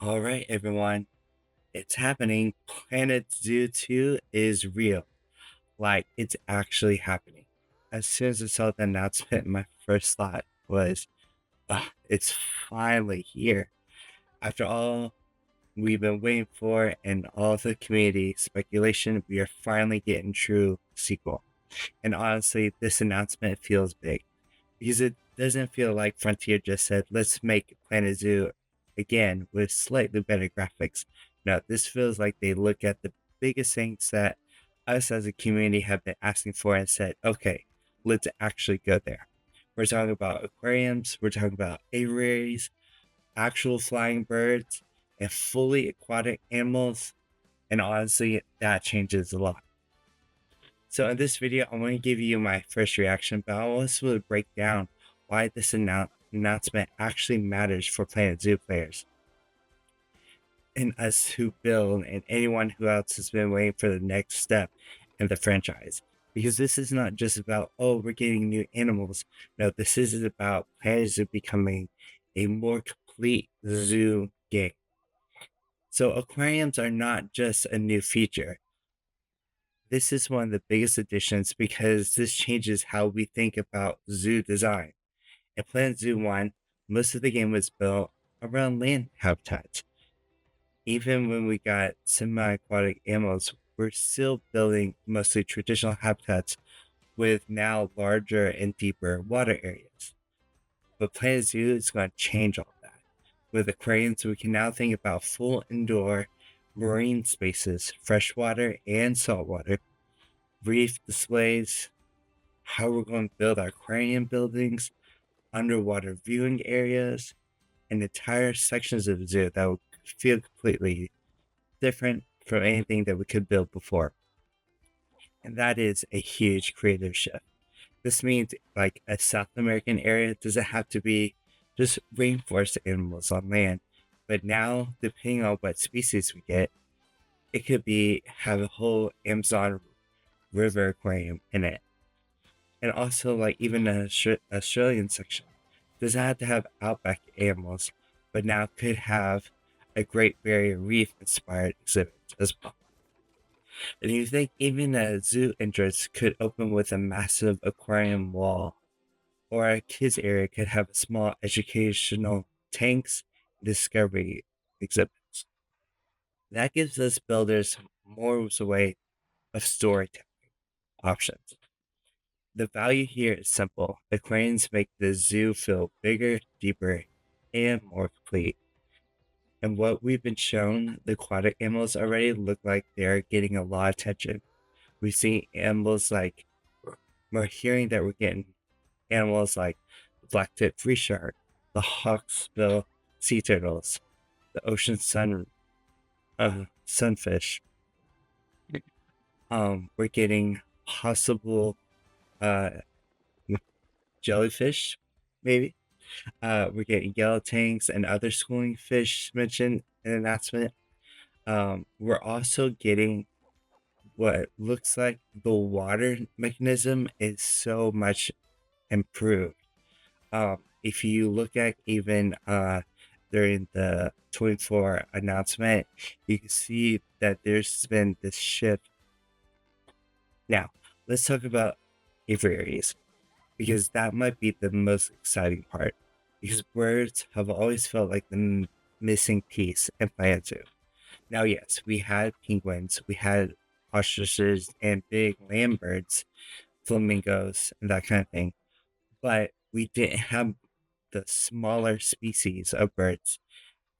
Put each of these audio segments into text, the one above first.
All right, everyone, it's happening. Planet Zoo 2 is real. Like, it's actually happening. As soon as I saw the announcement, my first thought was, it's finally here. After all we've been waiting for and all the community speculation, we are finally getting true sequel. And honestly, this announcement feels big because it doesn't feel like Frontier just said, let's make Planet Zoo again with slightly better graphics. No, this feels like they look at the biggest things that us as a community have been asking for and said, okay, let's actually go there. We're talking about aquariums, we're talking about aviaries, actual flying birds, and fully aquatic animals. And honestly, that changes a lot. So in this video, I want to give you my first reaction, but I also will break down why this announcement actually matters for Planet Zoo players and us who build and anyone who else has been waiting for the next step in the franchise. Because this is not just about, oh, we're getting new animals. No, this is about Planet Zoo becoming a more complete zoo game. So aquariums are not just a new feature. This is one of the biggest additions because this changes how we think about zoo design. In Planet Zoo 1, most of the game was built around land habitats. Even when we got semi-aquatic animals, we're still building mostly traditional habitats with now larger and deeper water areas. But Planet Zoo is going to change all that. With aquariums, we can now think about full indoor marine spaces, freshwater and saltwater, reef displays, how we're going to build our aquarium buildings, underwater viewing areas, and entire sections of the zoo that will feel completely different from anything that we could build before. And that is a huge creative shift. This means like a South American area doesn't have to be just rainforest animals on land, but now depending on what species we get, it could be have a whole Amazon river aquarium in it. And also like even an Australian section doesn't have to have outback animals, but now could have a Great Barrier Reef inspired exhibit as well. And you think even a zoo entrance could open with a massive aquarium wall, or a kids area could have small educational tanks, discovery exhibits. That gives us builders more way of storytelling options. The value here is simple. Aquariums make the zoo feel bigger, deeper, and more complete. And what we've been shown, the aquatic animals already look like they're getting a lot of attention. We see animals like, we're hearing that we're getting animals like the black-tipped free shark, the hawksbill sea turtles, the ocean sunfish. We're getting possible uh jellyfish, maybe. We're getting yellow tanks and other schooling fish mentioned in the announcement. We're also getting what looks like the water mechanism is so much improved. If you look at even during the 24 announcement, you can see that there's been this shift. Now, let's talk about aviaries because that might be the most exciting part. Because birds have always felt like the missing piece in Planet Zoo. Now, yes, we had penguins, we had ostriches, and big land birds, flamingos, and that kind of thing. But we didn't have the smaller species of birds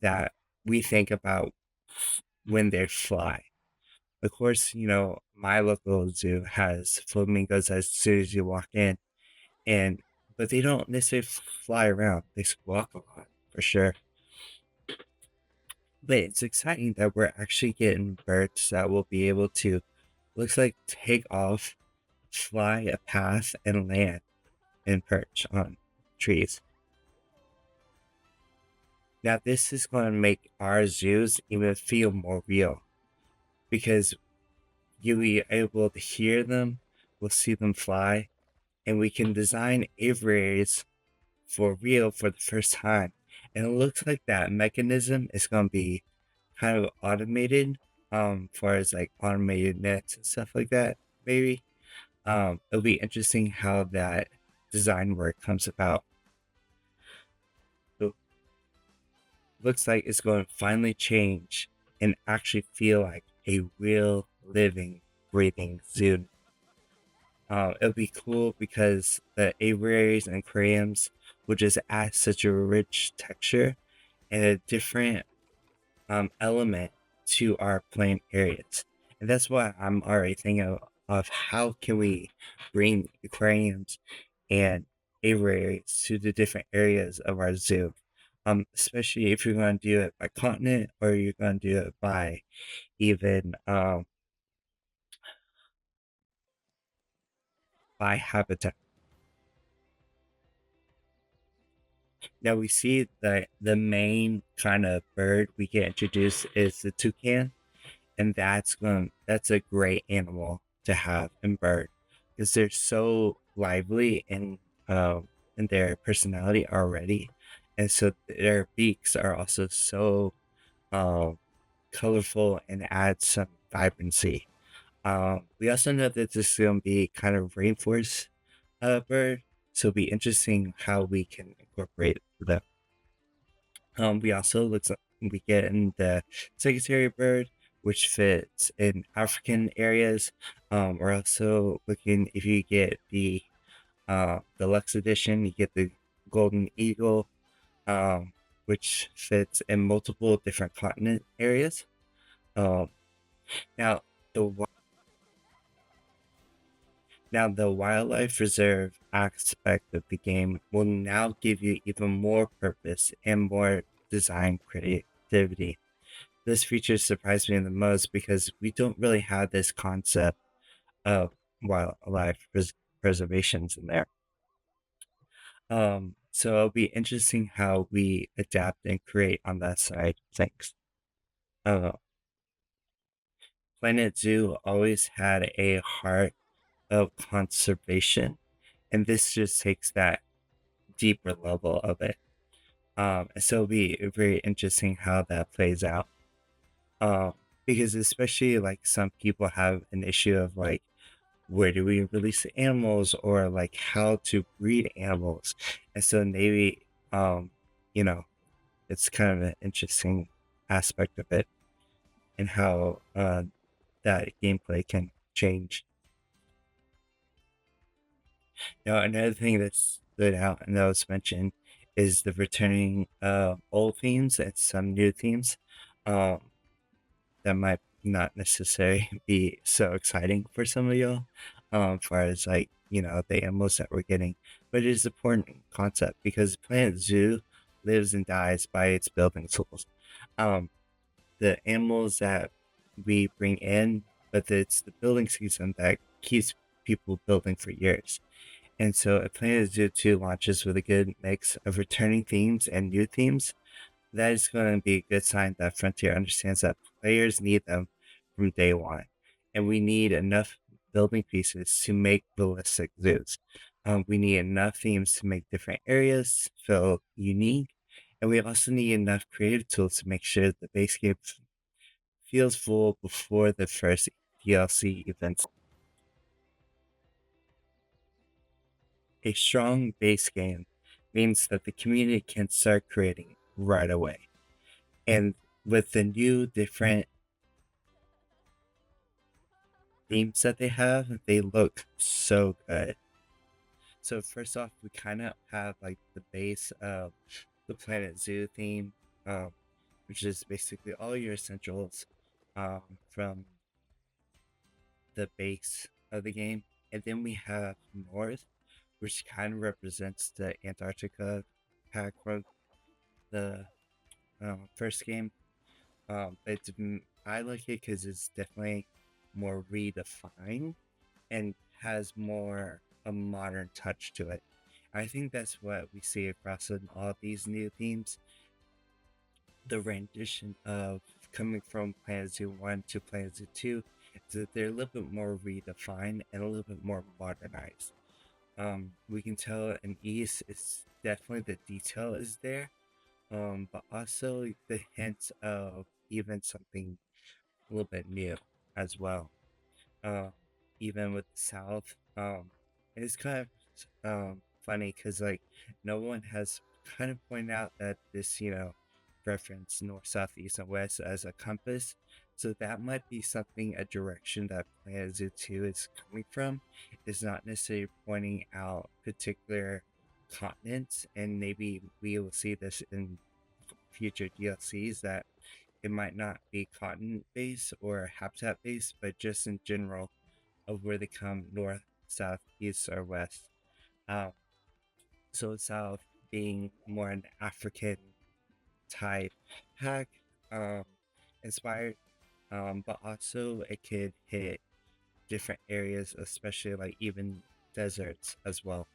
that we think about when they fly. Of course, my local zoo has flamingos as soon as you walk in, and but they don't necessarily fly around. They squawk a lot for sure. But it's exciting that we're actually getting birds that will be able to, looks like, take off, fly a path, and land and perch on trees. Now, this is going to make our zoos even feel more real because you'll be able to hear them, we'll see them fly, and we can design aviaries for real for the first time. And it looks like that mechanism is gonna be kind of automated, far as like automated nets and stuff like that, maybe. It'll be interesting how that design work comes about. So looks like it's going to finally change and actually feel like a real living, breathing zoo. It'll be cool because the aviaries and aquariums will just add such a rich texture and a different element to our playing areas. And that's why I'm already thinking of how can we bring aquariums and aviaries to the different areas of our zoo. Especially if you're going to do it by continent or you're going to do it by even by habitat. Now we see that the main kind of bird we get introduced is the toucan, and that's a great animal to have in bird because they're so lively in their personality already, and so their beaks are also so um colorful and add some vibrancy. We also know that this is going to be kind of rainforest bird, so it'll be interesting how we can incorporate them. We also looks like we get in the secretary bird, which fits in African areas. We're also looking if you get the deluxe edition, you get the golden eagle, um, which fits in multiple different continent areas. Um, now the Now, the wildlife reserve aspect of the game will now give you even more purpose and more design creativity. This feature surprised me the most because we don't really have this concept of wildlife preservations in there. So it'll be interesting how we adapt and create on that side. Thanks. Uh, Planet Zoo always had a heart of conservation, and this just takes that deeper level of it. And so it'll be very interesting how that plays out. Um, because especially like some people have an issue of like, where do we release the animals or like how to breed animals? And so maybe, you know, it's kind of an interesting aspect of it and how that gameplay can change. Now, another thing that stood out and that was mentioned is the returning old themes and some new themes um, that might not necessarily be so exciting for some of y'all, as far as like, the animals that we're getting. But it is an important concept because Planet Zoo lives and dies by its building tools. Um, the animals that we bring in, but it's the building season that keeps people building for years. And so a Planet Zoo 2 launches with a good mix of returning themes and new themes. That is going to be a good sign that Frontier understands that players need them from day one. And we need enough building pieces to make realistic zoos. We need enough themes to make different areas feel unique. And we also need enough creative tools to make sure the base game feels full before the first DLC events. A strong base game means that the community can start creating right away. And with the new different themes that they have, they look so good. So first off, we kind of have like the base of the Planet Zoo theme, um, which is basically all your essentials from the base of the game. And then we have North, which kind of represents the Antarctica pack from the first game. It's I like it because it's definitely more redefined and has more a modern touch to it. I think that's what we see across in all these new themes. The rendition of coming from Planet Zoo 1 to Planet Zoo 2 is that they're a little bit more redefined and a little bit more modernized. We can tell in East, it's definitely the detail is there, but also the hints of even something a little bit new as well. Um, Even with the South, it's kind of funny because like no one has kind of pointed out that this, reference north, south, east, and west as a compass. So that might be something, a direction that Planet Zoo 2 is coming from, is not necessarily pointing out particular continents, and maybe we will see this in future DLCs that it might not be continent based or habitat based, but just in general of where they come north, south, east, or west. Um, so south being more an African type pack, um, inspired, but also it could hit different areas, especially like even deserts as well.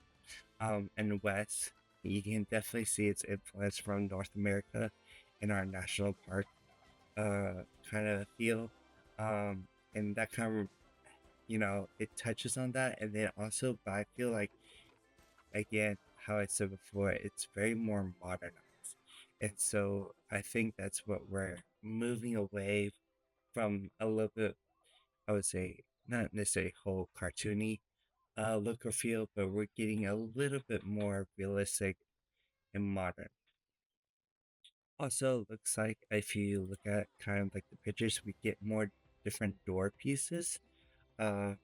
And west, you can definitely see its influence from North America in our national park kind of feel. And that kind of, it touches on that. And then also, but I feel like, again, how I said before, it's very more modernized. And so I think that's what we're moving away from a little bit, I would say, not necessarily whole cartoony look or feel, but we're getting a little bit more realistic and modern. Also, looks like if you look at kind of like the pictures, we get more different door pieces uh,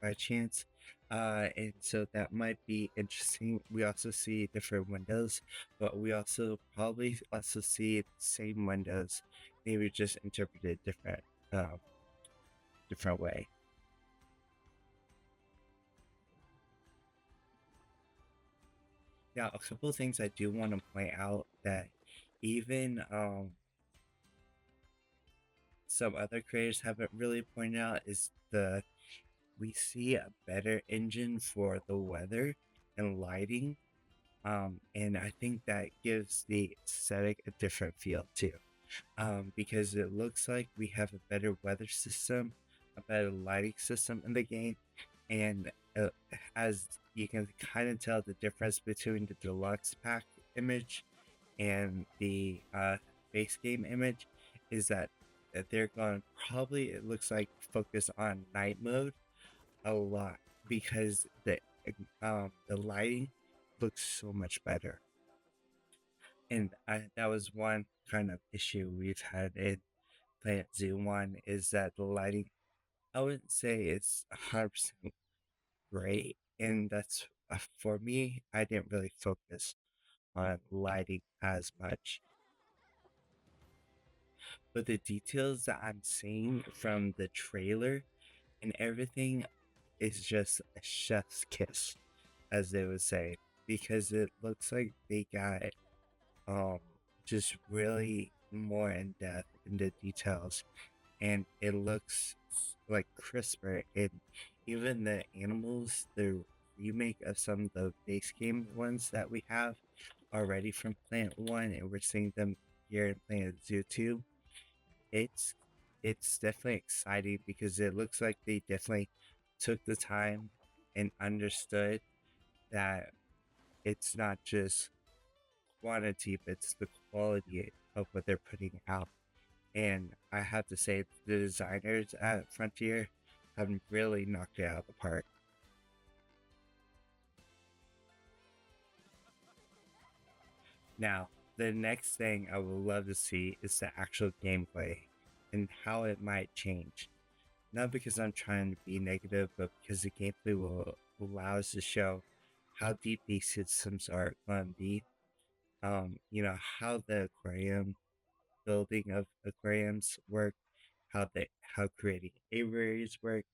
by chance. And so that might be interesting. We also see different windows, but we also probably also see the same windows, maybe just interpreted uh, different way. Now, a couple of things I do want to point out that even some other creators haven't really pointed out is we see a better engine for the weather and lighting. And I think that gives the aesthetic a different feel too. Because it looks like we have a better weather system, a better lighting system in the game, and as you can kind of tell the difference between the deluxe pack image and the base game image is that they're going to probably, it looks like, focus on night mode a lot because the lighting looks so much better. And that was one kind of issue we've had in Planet Zoo 1 is that the lighting, I wouldn't say it's 100% great. And that's, for me, I didn't really focus on lighting as much. But the details that I'm seeing from the trailer and everything is just a chef's kiss, as they would say, because it looks like they got um just really more in depth in the details, and it looks like crisper. And even the animals, the remake of some of the base game ones that we have already from Planet One, and we're seeing them here in Planet Zoo 2. It's it's definitely exciting because it looks like they definitely took the time and understood that it's not just quantity, but it's the quality of what they're putting out. And I have to say, the designers at Frontier have really knocked it out of the park. Now, the next thing I would love to see is the actual gameplay and how it might change. Not because I'm trying to be negative, but because the gameplay will allow us to show how deep these systems are going to be. How the aquarium building of aquariums work, how creating aviaries work,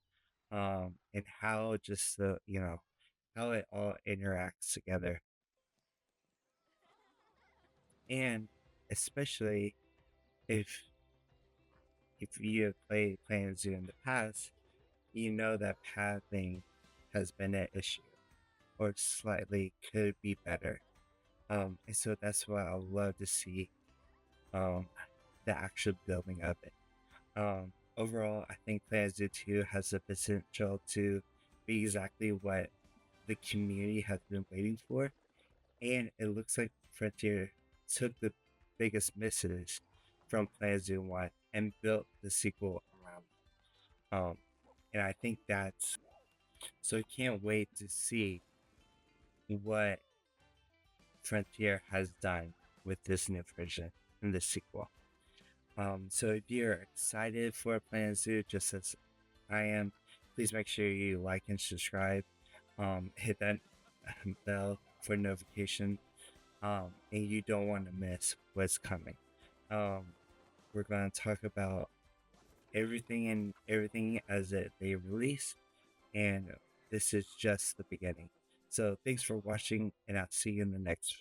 and how just how it all interacts together. And especially if you have played Planet Zoo in the past, you know that pathing has been an issue or slightly could be better. And so that's what I would love to see, um, the actual building of it. Overall, I think Planet Zoo 2 has the potential to be exactly what the community has been waiting for. And it looks like Frontier took the biggest misses from Planet Zoo 1 and built the sequel around it. And I think that's so I can't wait to see what Frontier has done with this new version in the sequel. So if you're excited for Planet Zoo, just as I am, please make sure you like and subscribe. Hit that bell for notification. And you don't want to miss what's coming. We're going to talk about everything as they release, and this is just the beginning. So thanks for watching, and I'll see you in the next